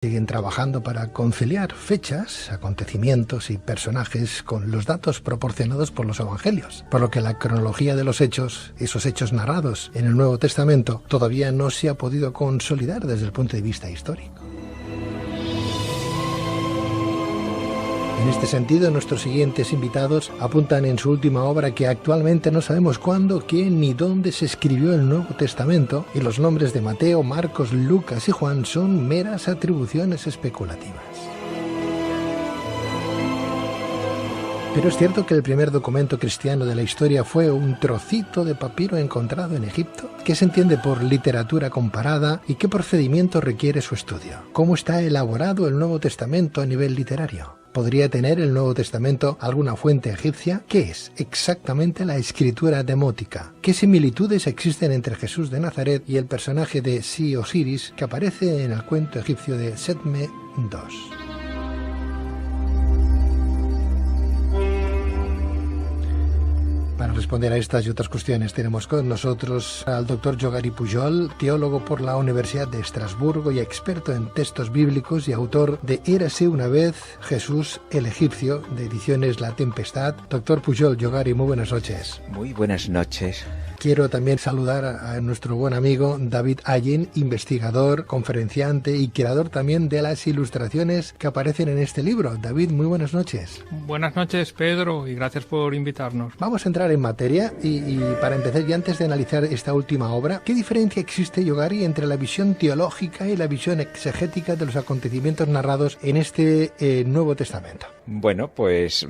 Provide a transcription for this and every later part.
Siguen trabajando para conciliar fechas, acontecimientos y personajes con los datos proporcionados por los evangelios, por lo que la cronología de los hechos, esos hechos narrados en el Nuevo Testamento, todavía no se ha podido consolidar desde el punto de vista histórico. En este sentido, nuestros siguientes invitados apuntan en su última obra que actualmente no sabemos cuándo, quién ni dónde se escribió el Nuevo Testamento, y los nombres de Mateo, Marcos, Lucas y Juan son meras atribuciones especulativas. Pero es cierto que el primer documento cristiano de la historia fue un trocito de papiro encontrado en Egipto. ¿Qué se entiende por literatura comparada y qué procedimiento requiere su estudio? ¿Cómo está elaborado el Nuevo Testamento a nivel literario? ¿Podría tener el Nuevo Testamento alguna fuente egipcia? ¿Qué es exactamente la escritura demótica? ¿Qué similitudes existen entre Jesús de Nazaret y el personaje de Si-Osiris que aparece en el cuento egipcio de Setme II? Para responder a estas y otras cuestiones tenemos con nosotros al doctor Yogari Pujol, teólogo por la Universidad de Estrasburgo y experto en textos bíblicos y autor de Érase una vez Jesús el egipcio, de ediciones La Tempestad. Doctor Pujol, Yogari, muy buenas noches. Muy buenas noches. Quiero también saludar a nuestro buen amigo David Allen, investigador, conferenciante y creador también de las ilustraciones que aparecen en este libro. David, muy buenas noches. Buenas noches, Pedro, y gracias por invitarnos. Vamos a entrar en materia y para empezar, y antes de analizar esta última obra, ¿qué diferencia existe, Yogari, entre la visión teológica y la visión exegética de los acontecimientos narrados en este Nuevo Testamento? Bueno, pues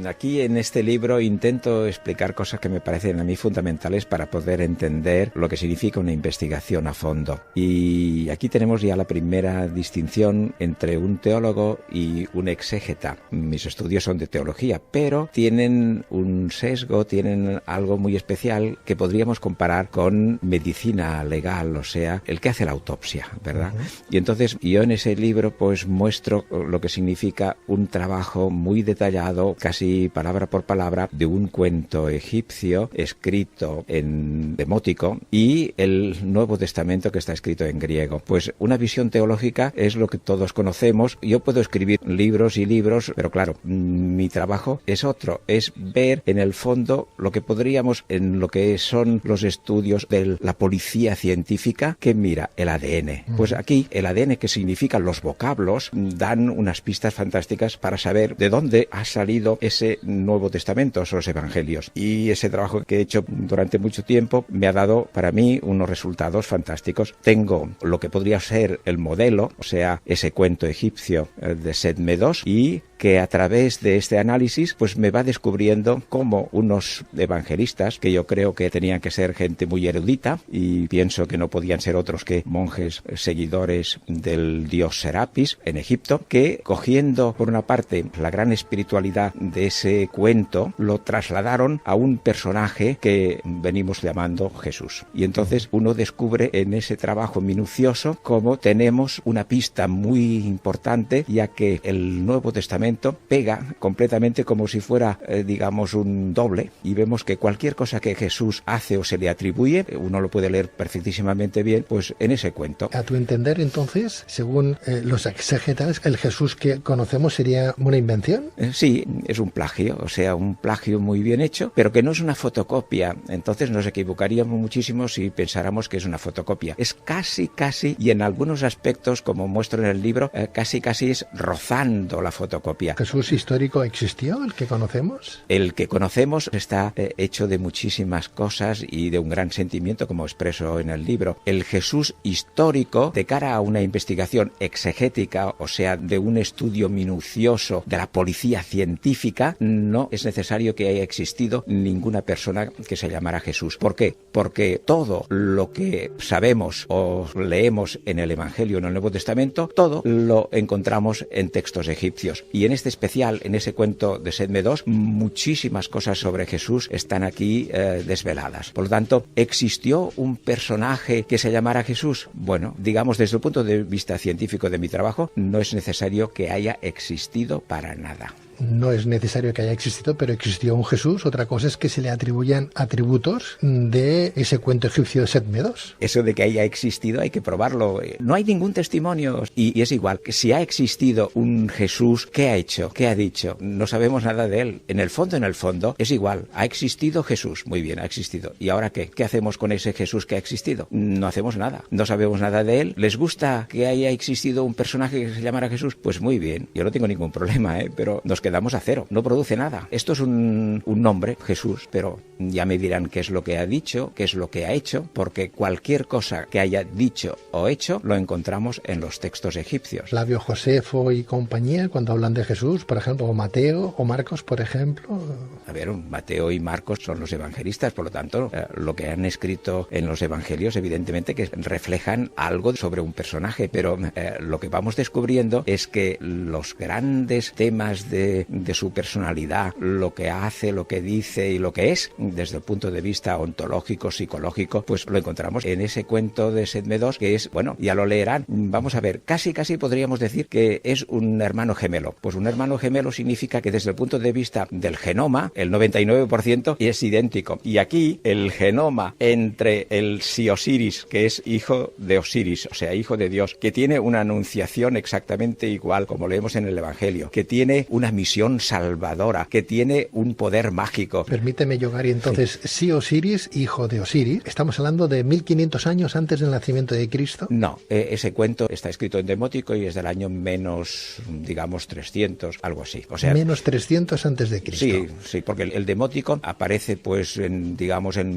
aquí en este libro intento explicar cosas que me parecen a mí fundamentales para poder entender lo que significa una investigación a fondo. Y aquí tenemos ya la primera distinción entre un teólogo y un exégeta. Mis estudios son de teología, pero tienen un sesgo, tienen algo muy especial que podríamos comparar con medicina legal, o sea, el que hace la autopsia, ¿verdad? Y entonces yo en ese libro pues muestro lo que significa un trabajo muy detallado, casi palabra por palabra, de un cuento egipcio escrito en demótico y el Nuevo Testamento que está escrito en griego. Pues una visión teológica es lo que todos conocemos. Yo puedo escribir libros y libros, pero claro, mi trabajo es otro, es ver en el fondo lo que podríamos, en lo que son los estudios de la policía científica, que mira el ADN. Pues aquí el ADN, que significan los vocablos, dan unas pistas fantásticas para saber de dónde ha salido ese Nuevo Testamento, esos evangelios. Y ese trabajo que he hecho durante mucho tiempo me ha dado para mí unos resultados fantásticos. Tengo lo que podría ser el modelo, o sea, ese cuento egipcio de Setme II, y que a través de este análisis pues me va descubriendo cómo unos evangelistas, que yo creo que tenían que ser gente muy erudita, y pienso que no podían ser otros que monjes seguidores del dios Serapis en Egipto, que cogiendo por una parte la gran espiritualidad de ese cuento, lo trasladaron a un personaje que venimos llamando Jesús. Y entonces uno descubre en ese trabajo minucioso cómo tenemos una pista muy importante, ya que el Nuevo Testamento pega completamente como si fuera, digamos, un doble, y vemos que cualquier cosa que Jesús hace o se le atribuye, uno lo puede leer perfectísimamente bien, pues en ese cuento. A tu entender, entonces, según los exégetas, ¿el Jesús que conocemos sería una invención? Sí, es un plagio, o sea, un plagio muy bien hecho, pero que no es una fotocopia. Entonces nos equivocaríamos muchísimo si pensáramos que es una fotocopia. Es casi, y en algunos aspectos, como muestro en el libro, casi es rozando la fotocopia. ¿Jesús histórico existió, el que conocemos? El que conocemos está hecho de muchísimas cosas y de un gran sentimiento, como expreso en el libro. El Jesús histórico, de cara a una investigación exegética, o sea, de un estudio minucioso de la policía científica, no es necesario que haya existido ninguna persona que se llamara Jesús. ¿Por qué? Porque todo lo que sabemos o leemos en el Evangelio, en el Nuevo Testamento, todo lo encontramos en textos egipcios. Y en este especial, en ese cuento de Setme II, muchísimas cosas sobre Jesús están aquí desveladas. Por lo tanto, ¿existió un personaje que se llamara Jesús? Bueno, digamos, desde el punto de vista científico de mi trabajo, no es necesario que haya existido para nada. no es necesario que haya existido, pero existió un Jesús. Otra cosa es que se le atribuyan atributos de ese cuento egipcio de Set Medos. Eso de que haya existido hay que probarlo. No hay ningún testimonio. Y es igual, que si ha existido un Jesús, ¿qué ha hecho? ¿Qué ha dicho? No sabemos nada de él. En el fondo, es igual. Ha existido Jesús. Muy bien, ha existido. ¿Y ahora qué? ¿Qué hacemos con ese Jesús que ha existido? No hacemos nada. No sabemos nada de él. ¿Les gusta que haya existido un personaje que se llamara Jesús? Pues muy bien. Yo no tengo ningún problema, pero nos quedamos a cero. No produce nada. Esto es un nombre, Jesús, pero ya me dirán qué es lo que ha dicho, qué es lo que ha hecho, porque cualquier cosa que haya dicho o hecho lo encontramos en los textos egipcios. Flavio Josefo y compañía, cuando hablan de Jesús, por ejemplo, o Mateo o Marcos, por ejemplo. A ver, Mateo y Marcos son los evangelistas, por lo tanto, lo que han escrito en los evangelios, evidentemente que reflejan algo sobre un personaje, pero lo que vamos descubriendo es que los grandes temas de su personalidad, lo que hace, lo que dice y lo que es, desde el punto de vista ontológico, psicológico, pues lo encontramos en ese cuento de Set Medos, que es, bueno, ya lo leerán, vamos a ver, casi podríamos decir que es un hermano gemelo. Pues un hermano gemelo significa que desde el punto de vista del genoma, el 99% es idéntico. Y aquí el genoma entre el Osiris, que es hijo de Osiris, o sea, hijo de Dios, que tiene una anunciación exactamente igual, como leemos en el Evangelio, que tiene una misión salvadora, que tiene un poder mágico. Permíteme, Yogari, entonces, sí. Osiris, hijo de Osiris, ¿estamos hablando de 1500 años antes del nacimiento de Cristo? No, ese cuento está escrito en Demótico y es del año menos, digamos, 300, algo así. O sea, menos 300 antes de Cristo. Sí, porque el Demótico aparece, pues, en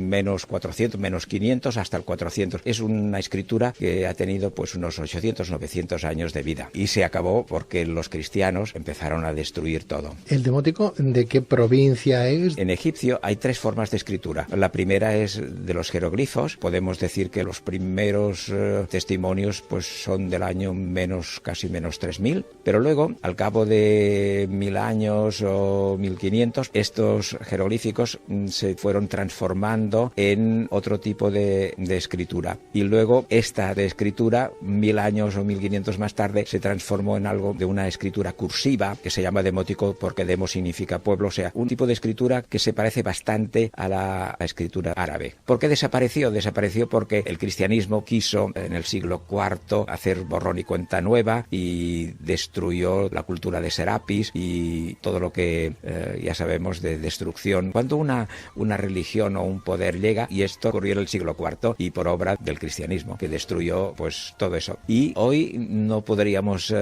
menos 400, menos 500 hasta el 400. Es una escritura que ha tenido, pues, unos 800, 900 años de vida. Y se acabó porque los cristianos empezaron a destruir todo. ¿El Demótico de qué provincia es? En egipcio hay tres formas de escritura. La primera es de los jeroglifos. Podemos decir que los primeros testimonios, pues, son del año casi menos 3000, pero luego, al cabo de 1000 años o 1500, estos jeroglíficos se fueron transformando en otro tipo de escritura. Y luego esta de escritura, 1000 años o 1500 más tarde, se transformó en algo de una escritura cursiva, que se llama demótico porque demo significa pueblo, o sea, un tipo de escritura que se parece bastante a la escritura árabe. ¿Por qué desapareció? Desapareció porque el cristianismo quiso, en el siglo IV, hacer borrón y cuenta nueva y destruyó la cultura de Serapis y todo lo que ya sabemos de destrucción. Cuando una religión o un poder llega, y esto ocurrió en el siglo IV y por obra del cristianismo, que destruyó, pues, todo eso. Y hoy no podríamos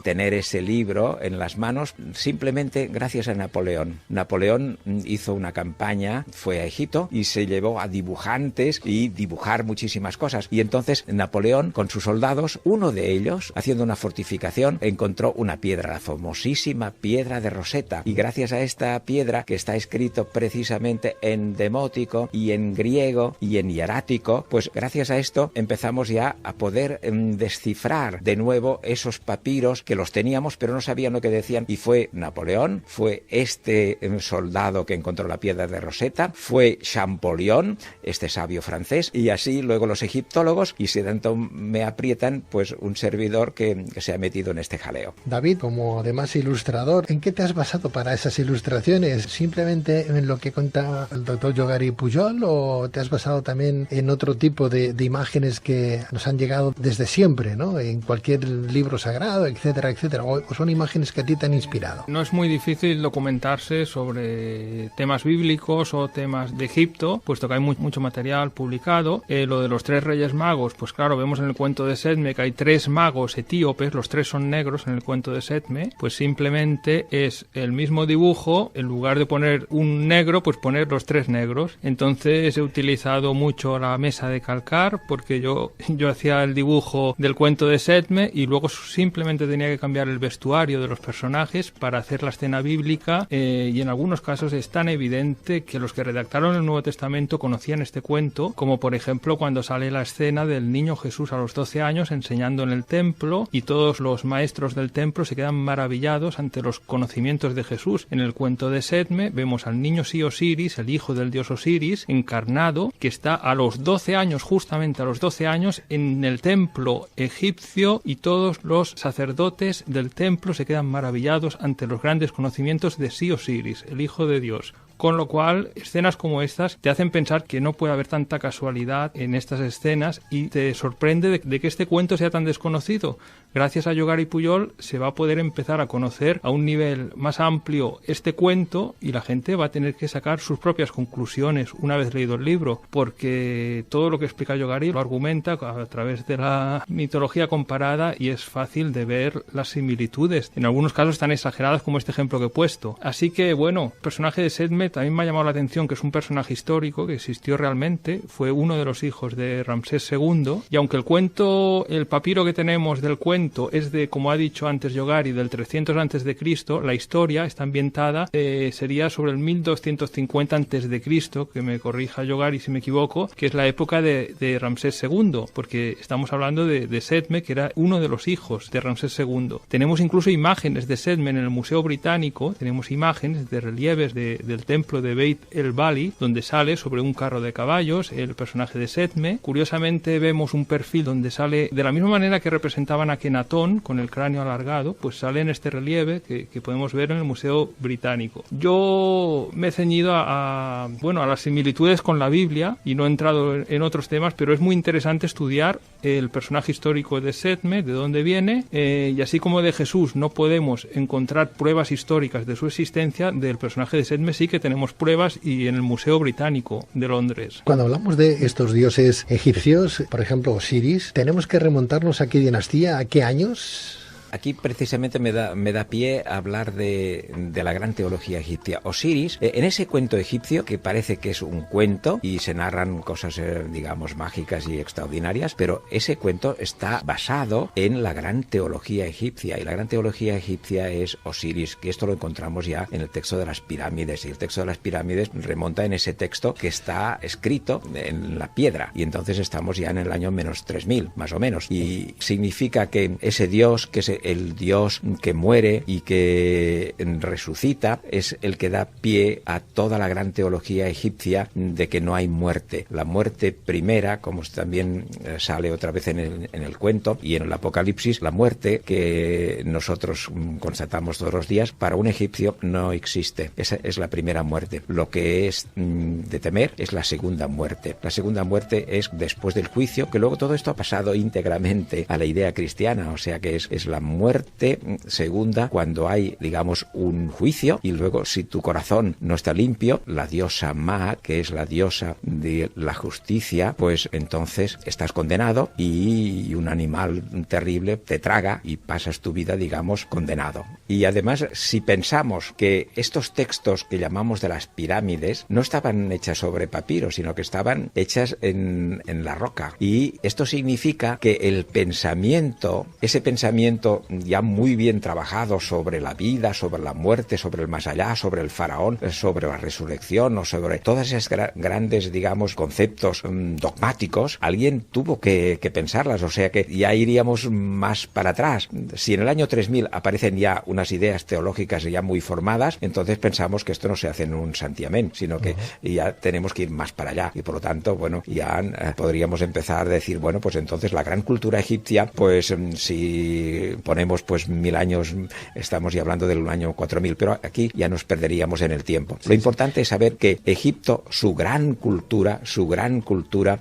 tener ese libro en las manos simplemente gracias a Napoleón. Napoleón hizo una campaña, fue a Egipto y se llevó a dibujantes y dibujar muchísimas cosas. Y entonces Napoleón, con sus soldados, uno de ellos, haciendo una fortificación, encontró una piedra, la famosísima piedra de Rosetta. Y gracias a esta piedra, que está escrito precisamente en demótico y en griego y en hierático, pues gracias a esto empezamos ya a poder descifrar de nuevo esos papiros que los teníamos pero no sabían lo que decían. Y fue Napoleón, fue este soldado que encontró la piedra de Rosetta, fue Champollion, este sabio francés, y así luego los egiptólogos, y si tanto me aprietan, pues un servidor que se ha metido en este jaleo. David, como además ilustrador, ¿en qué te has basado para esas ilustraciones? ¿Simplemente en lo que cuenta el doctor Yogari Pujol o te has basado también en otro tipo de imágenes que nos han llegado desde siempre, ¿no? En cualquier libro sagrado, etcétera, etcétera? ¿O son imágenes que a ti te han inspirado? No es muy difícil documentarse sobre temas bíblicos o temas de Egipto, puesto que hay mucho material publicado. Lo de los 3 reyes magos, pues claro, vemos en el cuento de Setme que hay 3 magos etíopes, los 3 son negros en el cuento de Setme, pues simplemente es el mismo dibujo, en lugar de poner un negro, pues poner los 3 negros. Entonces he utilizado mucho la mesa de calcar, porque yo hacía el dibujo del cuento de Setme y luego simplemente tenía que cambiar el vestuario de los personajes para hacer la escena bíblica, y en algunos casos es tan evidente que los que redactaron el Nuevo Testamento conocían este cuento, como por ejemplo cuando sale la escena del niño Jesús a los 12 años enseñando en el templo y todos los maestros del templo se quedan maravillados ante los conocimientos de Jesús. En el cuento de Setme vemos al niño Osiris, el hijo del dios Osiris, encarnado, que está a los 12 años, justamente a los 12 años, en el templo egipcio, y todos los sacerdotes del templo se quedan maravillados ante ante los grandes conocimientos de Sí-Osiris, el hijo de Dios. Con lo cual, escenas como estas te hacen pensar que no puede haber tanta casualidad en estas escenas y te sorprende de que este cuento sea tan desconocido. Gracias a Yogar y Pujol se va a poder empezar a conocer a un nivel más amplio este cuento y la gente va a tener que sacar sus propias conclusiones una vez leído el libro, porque todo lo que explica Yogari lo argumenta a través de la mitología comparada y es fácil de ver las similitudes, en algunos casos tan exageradas como este ejemplo que he puesto. Así que bueno, el personaje de Sekhmet también me ha llamado la atención, que es un personaje histórico que existió realmente, fue uno de los hijos de Ramsés II, y aunque el papiro que tenemos del cuento es de, como ha dicho antes Yogari, del 300 a.C., la historia está ambientada, sería sobre el 1250 a.C., que me corrija Yogari si me equivoco, que es la época de Ramsés II, porque estamos hablando de Sekhmet, que era uno de los hijos de Ramsés II. Tenemos incluso imágenes de Sekhmet en el Museo Británico, tenemos imágenes de relieves del templo de Beit el-Bali, donde sale sobre un carro de caballos el personaje de Sekhmet. Curiosamente vemos un perfil donde sale, de la misma manera que representaban a Kenatón, con el cráneo alargado, pues sale en este relieve que podemos ver en el Museo Británico. Yo me he ceñido a las similitudes con la Biblia y no he entrado en otros temas, pero es muy interesante estudiar el personaje histórico de Sekhmet, de dónde viene, y así como de Jesús no podemos encontrar pruebas históricas de su existencia, del personaje de Sekhmet sí que tenemos pruebas, y en el Museo Británico de Londres. Cuando hablamos de estos dioses egipcios, por ejemplo Osiris, ¿tenemos que remontarnos a qué dinastía, a qué años? Aquí precisamente me da pie a hablar de la gran teología egipcia. Osiris, en ese cuento egipcio, que parece que es un cuento y se narran cosas, digamos, mágicas y extraordinarias, pero ese cuento está basado en la gran teología egipcia, y la gran teología egipcia es Osiris, que esto lo encontramos ya en el texto de las pirámides, y el texto de las pirámides remonta en ese texto que está escrito en la piedra, y entonces estamos ya en el año menos 3000, más o menos, y significa que ese dios, que es el dios que muere y que resucita, es el que da pie a toda la gran teología egipcia de que no hay muerte. La muerte primera, como también sale otra vez en el cuento y en el Apocalipsis, la muerte que nosotros constatamos todos los días, para un egipcio no existe. Esa es la primera muerte. Lo que es de temer es la segunda muerte. La segunda muerte es después del juicio, que luego todo esto ha pasado íntegramente a la idea cristiana, o sea que es la muerte segunda cuando hay, digamos, un juicio, y luego si tu corazón no está limpio, la diosa Ma, que es la diosa de la justicia, pues entonces estás condenado y un animal terrible te traga y pasas tu vida, digamos, condenado. Y además, si pensamos que estos textos que llamamos de las pirámides no estaban hechas sobre papiro, sino que estaban hechas en la roca, y esto significa que el pensamiento, ese pensamiento ya muy bien trabajado sobre la vida, sobre la muerte, sobre el más allá, sobre el faraón, sobre la resurrección, o sobre todas esas grandes, digamos, conceptos dogmáticos, alguien tuvo que pensarlas, o sea que ya iríamos más para atrás. Si en el año 3000 aparecen ya unas ideas teológicas ya muy formadas, entonces pensamos que esto no se hace en un santiamén, sino que ya tenemos que ir más para allá, y por lo tanto, bueno, ya podríamos empezar a decir, bueno, pues entonces la gran cultura egipcia, pues si ponemos pues 1000 años, estamos ya hablando del año 4000, pero aquí ya nos perderíamos en el tiempo. Lo importante es saber que Egipto, su gran cultura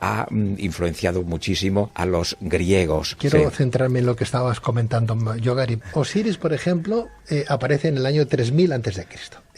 ha influenciado muchísimo a los griegos. Quiero centrarme en lo que estabas comentando, Yogari. Osiris, por ejemplo, aparece en el año 3000 a.C.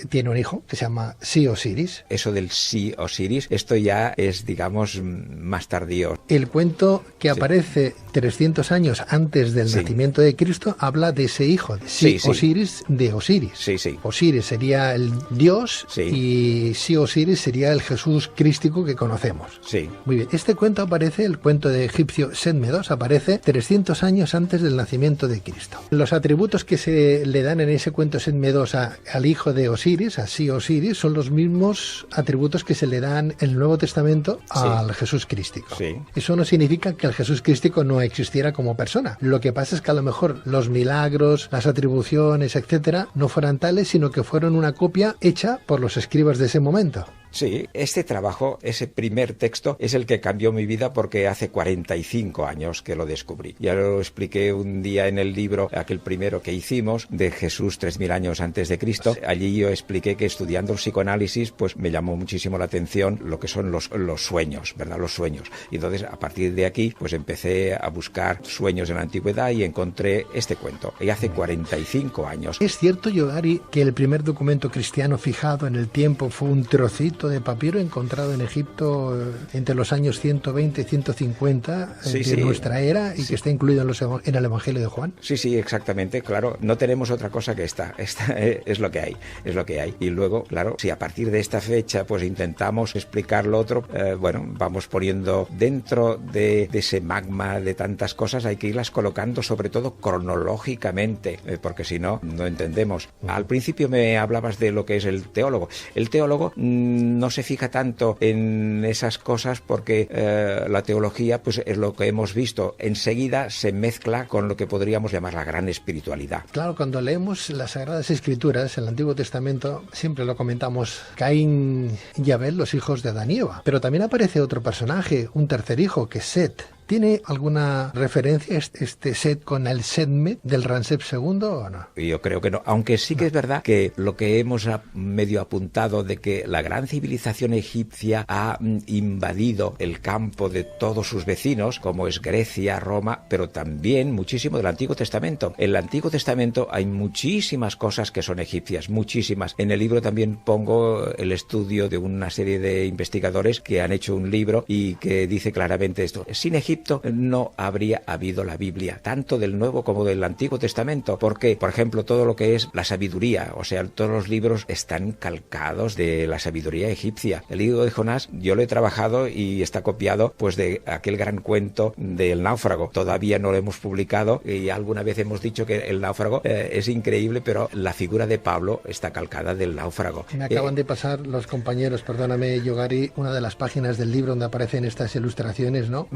Tiene un hijo que se llama Sí-Osiris. Eso del Sí-Osiris, esto ya es, digamos, más tardío. El cuento que aparece 300 años antes del nacimiento de Cristo habla de ese hijo, Sí-Osiris, de Osiris. Sí. Osiris sería el dios y Sí-Osiris sería el Jesús crístico que conocemos. Sí. Muy bien. Este cuento aparece, el cuento de egipcio Sekhmet II, aparece 300 años antes del nacimiento de Cristo. Los atributos que se le dan en ese cuento Sekhmet II al hijo de Osiris, a Sí-Osiris, son los mismos atributos que se le dan en el Nuevo Testamento al Jesús crístico. Sí. Eso no significa que el Jesús crístico no existiera como persona. Lo que pasa es que a lo mejor los milagros, las atribuciones, etcétera, no fueran tales, sino que fueron una copia hecha por los escribas de ese momento. Sí, este trabajo, ese primer texto, es el que cambió mi vida porque hace 45 años que lo descubrí. Ya lo expliqué un día en el libro, aquel primero que hicimos, de Jesús 3000 años antes de Cristo. Allí yo expliqué que estudiando el psicoanálisis, pues me llamó muchísimo la atención lo que son los sueños, ¿verdad? Los sueños. Y entonces, a partir de aquí, pues empecé a buscar sueños en la antigüedad y encontré este cuento. Y hace 45 años. ¿Es cierto, Yogari, que el primer documento cristiano fijado en el tiempo fue un trocito de papiro encontrado en Egipto entre los años 120 y 150 de nuestra era y que está incluido en el Evangelio de Juan? Sí, exactamente, claro. No tenemos otra cosa que esta es lo que hay, es lo que hay. Y luego, claro, si a partir de esta fecha pues intentamos explicar lo otro, vamos poniendo dentro de ese magma de tantas cosas, hay que irlas colocando sobre todo cronológicamente, porque si no, no entendemos. Al principio me hablabas de lo que es el teólogo. El teólogo no se fija tanto en esas cosas porque la teología pues es lo que hemos visto. Enseguida se mezcla con lo que podríamos llamar la gran espiritualidad. Claro, cuando leemos las Sagradas Escrituras, el Antiguo Testamento, siempre lo comentamos, Caín y Abel, los hijos de Adán y Eva. Pero también aparece otro personaje, un tercer hijo, que es Set. ¿Tiene alguna referencia este Set con el Setmet del Ramsés II o no? Yo creo que no, aunque sí que es verdad que lo que hemos medio apuntado de que la gran civilización egipcia ha invadido el campo de todos sus vecinos, como es Grecia, Roma, pero también muchísimo del Antiguo Testamento. En el Antiguo Testamento hay muchísimas cosas que son egipcias, muchísimas. En el libro también pongo el estudio de una serie de investigadores que han hecho un libro y que dice claramente esto. Sin Egipto no habría habido la Biblia, tanto del Nuevo como del Antiguo Testamento, porque, por ejemplo, todo lo que es la sabiduría, o sea, todos los libros están calcados de la sabiduría egipcia. El libro de Jonás yo lo he trabajado y está copiado pues de aquel gran cuento del náufrago. Todavía no lo hemos publicado y alguna vez hemos dicho que el náufrago es increíble, pero la figura de Pablo está calcada del náufrago. Me acaban de pasar los compañeros, perdóname, Yogari, una de las páginas del libro donde aparecen estas ilustraciones, ¿no?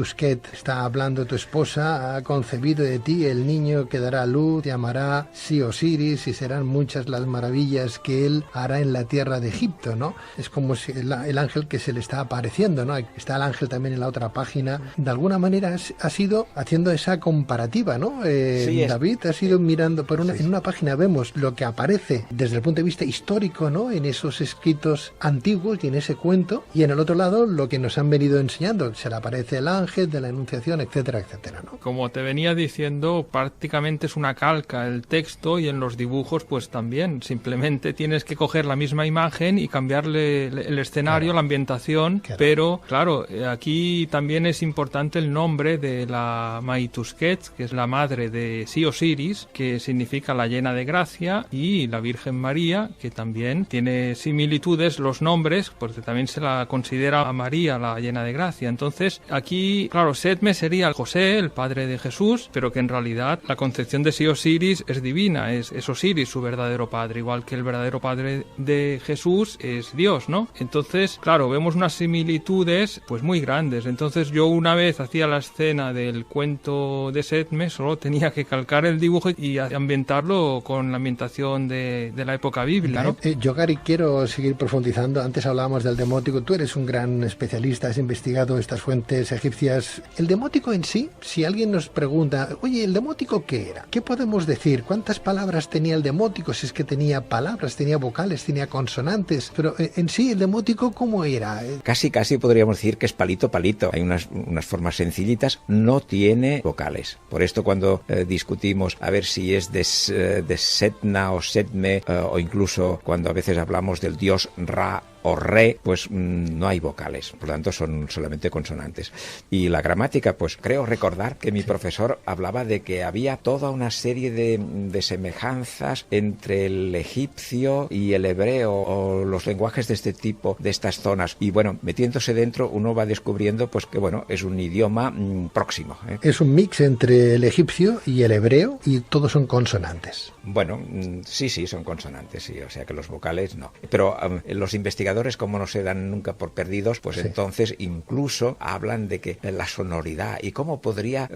Tusquet está hablando, tu esposa ha concebido de ti el niño que dará luz, te llamará Osiris y serán muchas las maravillas que él hará en la tierra de Egipto, ¿no? Es como si el ángel que se le está apareciendo, ¿no? Está el ángel también en la otra página. De alguna manera ha sido haciendo esa comparativa, ¿no? David ha sido mirando en una página vemos lo que aparece desde el punto de vista histórico, ¿no? En esos escritos antiguos y en ese cuento, y en el otro lado lo que nos han venido enseñando. Se le aparece el ángel de la Anunciación, etcétera, etcétera, ¿no? Como te venía diciendo, prácticamente es una calca el texto y en los dibujos pues también. Simplemente tienes que coger la misma imagen y cambiarle el escenario, la ambientación, pero claro, aquí también es importante el nombre de la Tusquet, que es la madre de Osiris, que significa la llena de gracia, y la Virgen María, que también tiene similitudes los nombres, porque también se la considera a María la llena de gracia. Entonces, aquí claro, Setme sería José, el padre de Jesús, pero que en realidad la concepción de Osiris es divina, es Osiris su verdadero padre, igual que el verdadero padre de Jesús es Dios, ¿no? Entonces, claro, vemos unas similitudes pues muy grandes. Entonces yo una vez hacía la escena del cuento de Setme, solo tenía que calcar el dibujo y ambientarlo con la ambientación de la época bíblica, ¿no? Yogari, quiero seguir profundizando. Antes hablábamos del demótico, tú eres un gran especialista, has investigado estas fuentes egipcias. El demótico en sí, si alguien nos pregunta, oye, ¿el demótico qué era? ¿Qué podemos decir? ¿Cuántas palabras tenía el demótico? Si es que tenía palabras, tenía vocales, tenía consonantes, pero en sí, ¿el demótico cómo era? Casi podríamos decir que es palito. Hay unas formas sencillitas, no tiene vocales. Por esto cuando discutimos a ver si es de Setna o Setme, o incluso cuando a veces hablamos del dios Ra o Re, pues no hay vocales, por lo tanto son solamente consonantes. Y la gramática, pues creo recordar que mi profesor hablaba de que había toda una serie de semejanzas entre el egipcio y el hebreo, o los lenguajes de este tipo, de estas zonas. Y bueno, metiéndose dentro uno va descubriendo pues que bueno, es un idioma próximo. Es un mix entre el egipcio y el hebreo y todos son consonantes. Bueno, sí, son consonantes, sí, o sea que los vocales no. Pero los investigadores investigadores, como no se dan nunca por perdidos, pues entonces incluso hablan de que la sonoridad y cómo podría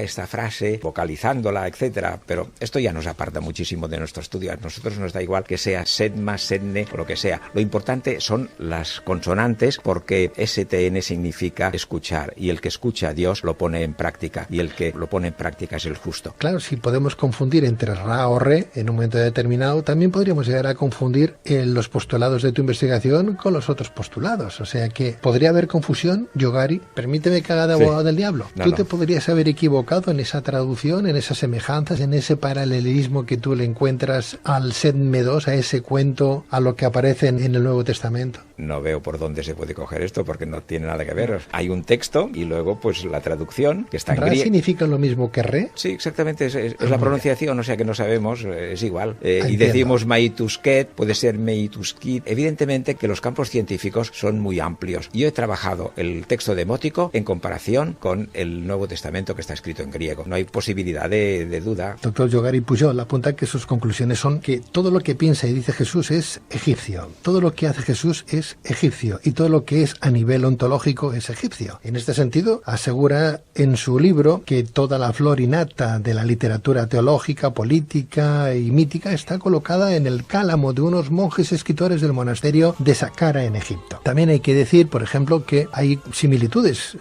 esta frase, vocalizándola, etcétera. Pero esto ya nos aparta muchísimo de nuestro estudio. A nosotros nos da igual que sea sedma, sedne o lo que sea. Lo importante son las consonantes, porque STN significa escuchar, y el que escucha a Dios lo pone en práctica, y el que lo pone en práctica es el justo. Claro, si podemos confundir entre ra o re en un momento determinado, también podríamos llegar a confundir los postulados de tu investigación con los otros postulados. O sea que podría haber confusión. Yogari, permíteme que haga de abogado del diablo. Tú te podrías haber equivocado en esa traducción, en esas semejanzas, en ese paralelismo que tú le encuentras al Sedme 2, a ese cuento, a lo que aparece en el Nuevo Testamento. No veo por dónde se puede coger esto, porque no tiene nada que ver. Hay un texto y luego pues la traducción, que está en griego. ¿Significa lo mismo que re? Sí, exactamente, es la pronunciación, o sea que no sabemos, es igual. Y decimos maitusket, puede ser meituskit. Evidentemente que los campos científicos son muy amplios. Yo he trabajado el texto demótico en comparación con el Nuevo Testamento, que está escrito en griego. No hay posibilidad de duda. Doctor Yogari Pujol apunta que sus conclusiones son que todo lo que piensa y dice Jesús es egipcio. Todo lo que hace Jesús es egipcio, y todo lo que es a nivel ontológico es egipcio. En este sentido, asegura en su libro que toda la flor innata de la literatura teológica, política y mítica está colocada en el cálamo de unos monjes escritores del monasterio de Saqqara en Egipto. También hay que decir, por ejemplo, que hay similitudes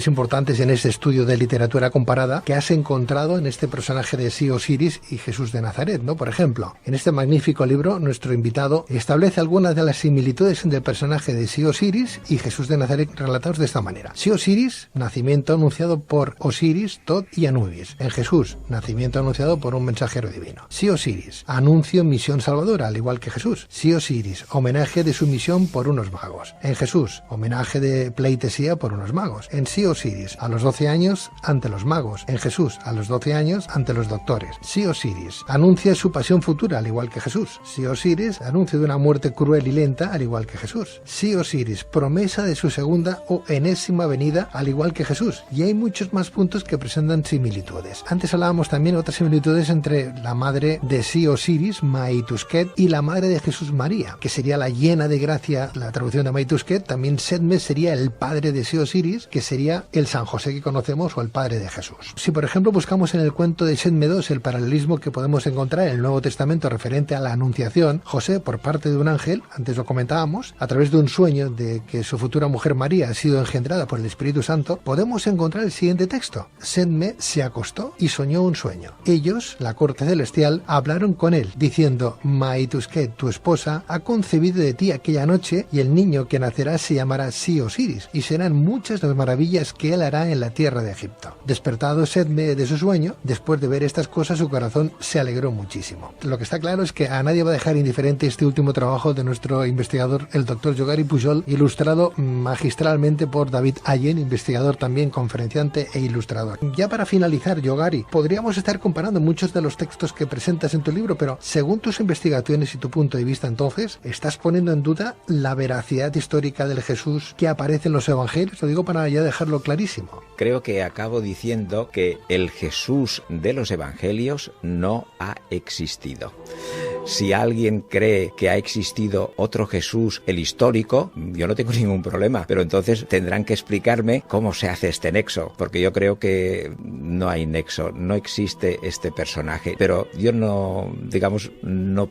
importantes en este estudio de literatura comparada que has encontrado en este personaje de Sí Osiris y Jesús de Nazaret, ¿no? Por ejemplo, en este magnífico libro, nuestro invitado establece algunas de las similitudes entre el personaje de Sí Osiris y Jesús de Nazaret relatados de esta manera. Sí Osiris, nacimiento anunciado por Osiris, Tot y Anubis. En Jesús, nacimiento anunciado por un mensajero divino. Sí Osiris, anuncio misión salvadora, al igual que Jesús. Sí Osiris, homenaje de su misión por unos magos. En Jesús, homenaje de pleitesía por unos magos. En Sí Osiris, a los 12 años ante los magos. En Jesús, a los 12 años ante los doctores. Sí Osiris, anuncia su pasión futura, al igual que Jesús. Sí Osiris, anuncio de una muerte cruel y lenta, al igual que Jesús. Sí Osiris, promesa de su segunda o enésima venida, al igual que Jesús. Y hay muchos más puntos que presentan similitudes. Antes hablábamos también de otras similitudes entre la madre de Sí Osiris, Maitusket, y la madre de Jesús, María, que sería la llena de gracia, la traducción de Maitusket. También Sedme sería el padre de Sí Osiris, que sería el San José que conocemos, o el padre de Jesús. Si por ejemplo buscamos en el cuento de Sedme 2 el paralelismo que podemos encontrar en el Nuevo Testamento referente a la Anunciación, José, por parte de un ángel, antes lo comentábamos, a través de un sueño de que su futura mujer María ha sido engendrada por el Espíritu Santo, podemos encontrar el siguiente texto. Sedme se acostó y soñó un sueño. Ellos, la corte celestial, hablaron con él, diciendo: Maitusket, tu esposa, ha concebido de ti aquella noche, y el niño que nacerá se llamará Sí Osiris, y serán muchas las maravillas que él hará en la tierra de Egipto. Despertado Sedme de su sueño, después de ver estas cosas, su corazón se alegró muchísimo. Lo que está claro es que a nadie va a dejar indiferente este último trabajo de nuestro investigador, el doctor Yogari Pujol, ilustrado magistralmente por David Allen, investigador también, conferenciante e ilustrador. Ya para finalizar, Yogari, podríamos estar comparando muchos de los textos que presentas en tu libro, pero según tus investigaciones y tu punto de vista, entonces, ¿estás poniendo en duda la veracidad histórica del Jesús que aparece en los evangelios? Lo digo para ya dejarlo clarísimo. Creo que acabo diciendo que el Jesús de los evangelios no ha existido. Si alguien cree que ha existido otro Jesús, el histórico, yo no tengo ningún problema, pero entonces tendrán que explicarme cómo se hace este nexo, porque yo creo que no hay nexo, no existe este personaje, pero yo no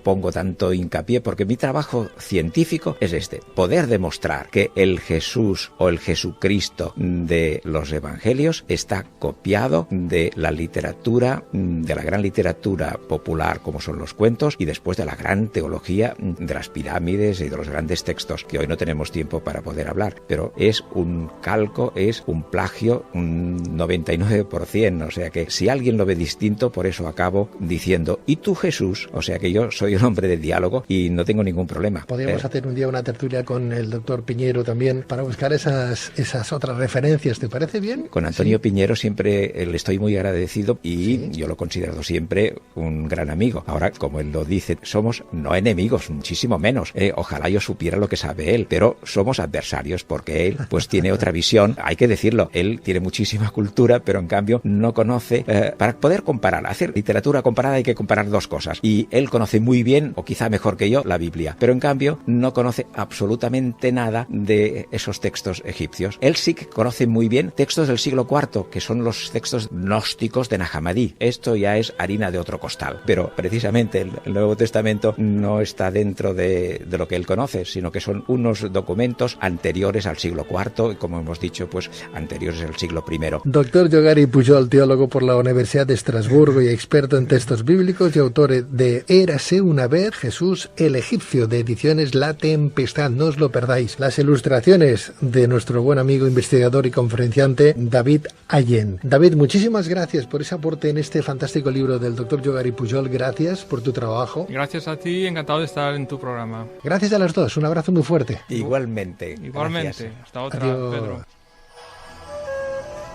pongo tanto hincapié, porque mi trabajo científico es poder demostrar que el Jesús o el Jesucristo de los evangelios está copiado de la literatura, de la gran literatura popular como son los cuentos, y después de la gran teología de las pirámides y de los grandes textos, que hoy no tenemos tiempo para poder hablar, pero es un calco, es un plagio, un 99%, o sea que si alguien lo ve distinto, por eso acabo diciendo: ¿y tú, Jesús? O sea que yo soy un hombre de diálogo y no tengo ningún problema. Podríamos hacer un día una tertulia con el doctor Piñero también para buscar esas otras referencias, ¿te parece bien? Con Antonio Piñero siempre le estoy muy agradecido y yo lo he considerado siempre un gran amigo. Ahora, como él lo dice somos no enemigos, muchísimo menos. Ojalá yo supiera lo que sabe él, pero somos adversarios porque él pues tiene otra visión. Hay que decirlo, él tiene muchísima cultura, pero en cambio no conoce. Para poder comparar, hacer literatura comparada hay que comparar dos cosas. Y él conoce muy bien, o quizá mejor que yo, la Biblia, pero en cambio no conoce absolutamente nada de esos textos egipcios. Él sí que conoce muy bien textos del siglo IV, que son los textos gnósticos de Nag Hammadi. Esto ya es harina de otro costal, pero precisamente el Nuevo Testamento no está dentro de lo que él conoce, sino que son unos documentos anteriores al siglo IV y, como hemos dicho, pues anteriores al siglo I. Doctor Yogari Pujol, teólogo por la Universidad de Estrasburgo y experto en textos bíblicos y autor de Érase una vez Jesús el egipcio, de Ediciones La Tempestad. No os lo perdáis. Las ilustraciones de nuestro buen amigo investigador y conferenciante David Allen. David, muchísimas gracias por ese aporte en este fantástico libro del doctor Yogari Pujol. Gracias por tu trabajo. Gracias a ti, encantado de estar en tu programa. Gracias a los dos, un abrazo muy fuerte. Igualmente. Igualmente. Gracias. Hasta otra, Adiós. Pedro.